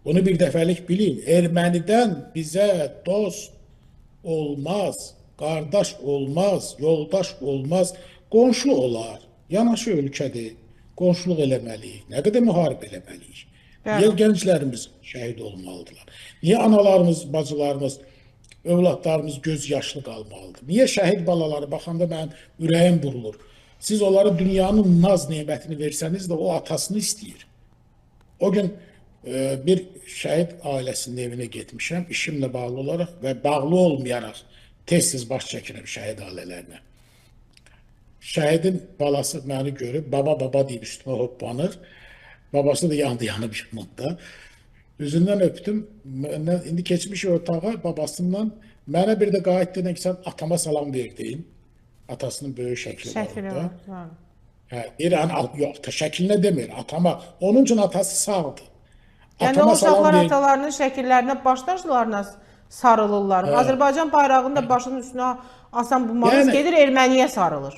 Bunu bir dəfəlik bilin. Ermənidən bizə dost olmaz, qardaş olmaz, yoldaş olmaz, qonşu olar. Yanaşı ölkədir. Qonşuluq eləməliyik. Nə qədər müharibə eləməliyik. Niyə Bəli. gənclərimiz şəhid olmalıdırlar? Niyə analarımız, bacılarımız, övladlarımız göz yaşlı qalmalıdır? Niyə şəhid balaları baxanda mənim ürəyim burulur? Siz onlara dünyanın naz nemətini versəniz də o atasını istəyir. O gün bir şəhid ailəsinin evinə getmişəm, işimlə bağlı olaraq və bağlı olmayaraq tez-tez baş çəkirəm şəhid ailələrinə. Şəhidin balası məni görüb, baba deyib üstümə hoppanır. Babası da yandı yanıb yanında. Üzündən öpdüm. İndi keçmiş otağa babasından mənə bir də qayıt dedin ki, sən atama salam verdin. Atasının böyük şəkli var Şəkili orada. var. Deyir, yox, şəklinə demir, atama. Onun üçün atası sağdır. Yəni Atama o uşaqlar salam ver. atalarının şəkillərinə, başdaşlarına sarılırlar. Azərbaycan bayrağını da başının üstünə asan bu manis Yəni- gedir Erməniyə sarılır.